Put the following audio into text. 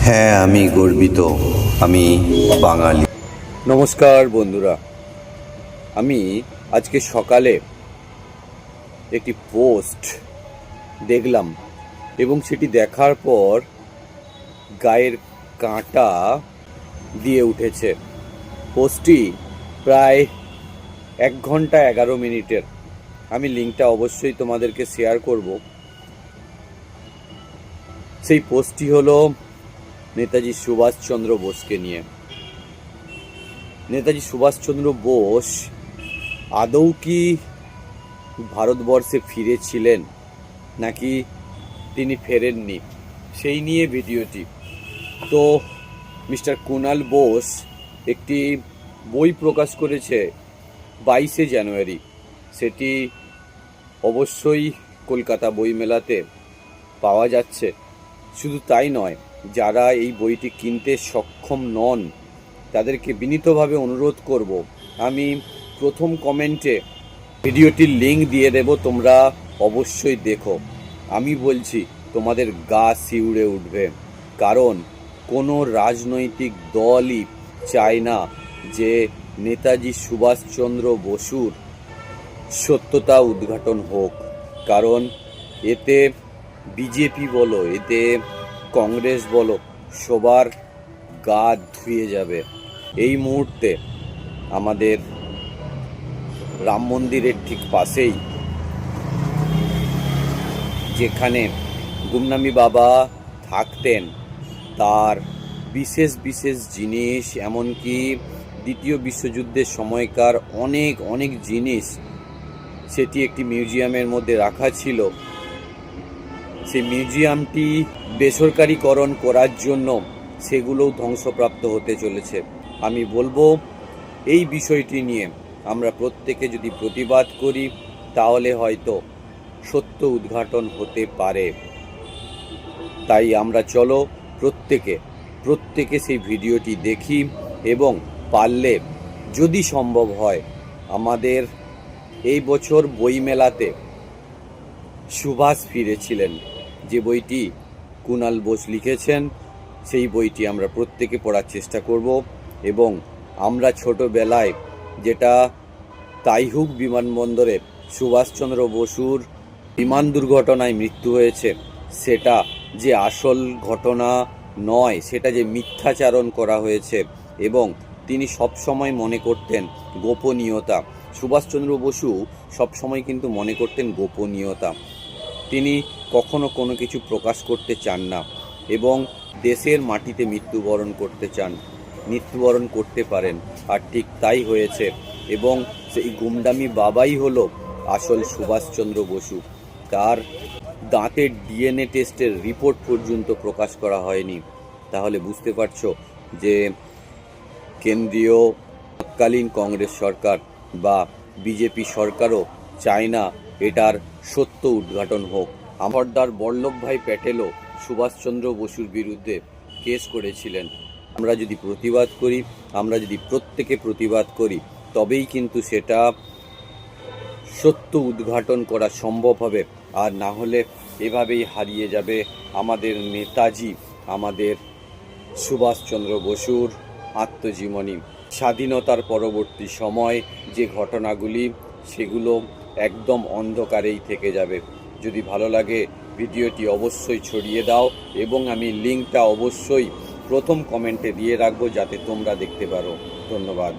হ্যাঁ, আমি গর্বিত, আমি বাঙালি। নমস্কার বন্ধুরা, আমি আজকে সকালে একটি পোস্ট দেখলাম এবং সেটি দেখার পর গায়ের কাঁটা দিয়ে উঠেছে। পোস্টটি প্রায় 1 ঘন্টা 11 মিনিটের। আমি লিঙ্কটা অবশ্যই তোমাদেরকে শেয়ার করব। সেই পোস্টটি হলো নেতাজি সুভাষচন্দ্র বোসকে নিয়ে। নেতাজি সুভাষচন্দ্র বোস আদৌ কি ভারতবর্ষে ফিরেছিলেন নাকি তিনি ফেরেননি, সেই নিয়ে ভিডিওটি। তো মিস্টার কুনাল বোস একটি বই প্রকাশ করেছে 22শে জানুয়ারি। সেটি অবশ্যই কলকাতা বইমেলাতে পাওয়া যাচ্ছে। শুধু তাই নয়, যারা এই বইটি কিনতে সক্ষম নন তাদেরকে বিনীতভাবে অনুরোধ করব, আমি প্রথম কমেন্টে ভিডিওটির লিঙ্ক দিয়ে দেব, তোমরা অবশ্যই দেখো। আমি বলছি তোমাদের গা শিউরে উঠবে, কারণ কোনো রাজনৈতিক দলই চায় না যে নেতাজি সুভাষচন্দ্র বসুর সত্যতা উদ্ঘাটন হোক। কারণ এতে বিজেপি বলো, এতে কংগ্রেস বলো, সবার গা ধুয়ে যাবে। এই মুহূর্তে আমাদের রাম মন্দিরের ঠিক পাশেই, যেখানে গুমনামি বাবা থাকতেন, তার বিশেষ বিশেষ জিনিস, এমনকি দ্বিতীয় বিশ্বযুদ্ধের সময়কার অনেক জিনিস সেটি একটি মিউজিয়ামের মধ্যে রাখা ছিল। সেই মিউজিয়ামটি বেসরকারিকরণ করার জন্য সেগুলোও ধ্বংসপ্রাপ্ত হতে চলেছে। আমি বলবো এই বিষয়টি নিয়ে আমরা প্রত্যেকে যদি প্রতিবাদ করি তাহলে হয়তো সত্য উদ্ঘাটন হতে পারে। তাই আমরা চলো প্রত্যেকে সেই ভিডিওটি দেখি এবং পারলে যদি সম্ভব হয় আমাদের এই বছর বইমেলাতে সুভাষ ফিরেছিলেন যে বইটি কুনাল বোস লিখেছেন, সেই বইটি আমরা প্রত্যেকে পড়ার চেষ্টা করব। এবং আমরা ছোটবেলায় যেটা তাইহুক বিমানবন্দরে সুভাষচন্দ্র বসুর বিমান দুর্ঘটনায় মৃত্যু হয়েছে, সেটা যে আসল ঘটনা নয়, সেটা যে মিথ্যাচারণ করা হয়েছে, এবং তিনি সবসময় মনে করতেন গোপনীয়তা। সুভাষচন্দ্র বসু সবসময় কিন্তু মনে করতেন গোপনীয়তা। তিনি কখনো কোনো কিছু প্রকাশ করতে চান না এবং দেশের মাটিতে মৃত্যুবরণ করতে চান, মৃত্যুবরণ করতে পারেন। আর ঠিক তাই হয়েছে। এবং সেই গুমডামি বাবাই হলো আসল সুভাষচন্দ্র বসু। তার দাঁতের ডিএনএ টেস্টের রিপোর্ট পর্যন্ত প্রকাশ করা হয়নি। তাহলে বুঝতে পারছো যে কেন্দ্রীয় তৎকালীন কংগ্রেস সরকার বা বিজেপি সরকারও চায় না এটার সত্য উদ্ঘাটন হোক। সর্দার বল্লভভাই প্যাটেলও সুভাষচন্দ্র বসুর বিরুদ্ধে কেস করেছিলেন। আমরা যদি প্রতিবাদ করি, আমরা যদি প্রত্যেকে প্রতিবাদ করি, তবেই কিন্তু সেটা সত্য উদ্ঘাটন করা সম্ভব হবে। আর না হলে এভাবেই হারিয়ে যাবে আমাদের নেতাজি, আমাদের সুভাষচন্দ্র বসুর আত্মজীবনী। স্বাধীনতার পরবর্তী সময় যে ঘটনাগুলি, সেগুলো একদম অন্ধকারেই থেকে যাবে। যদি ভালো লাগে ভিডিওটি অবশ্যই ছড়িয়ে দাও এবং আমি লিঙ্কটা অবশ্যই প্রথম কমেন্টে দিয়ে রাখবো যাতে তোমরা দেখতে পারো। ধন্যবাদ।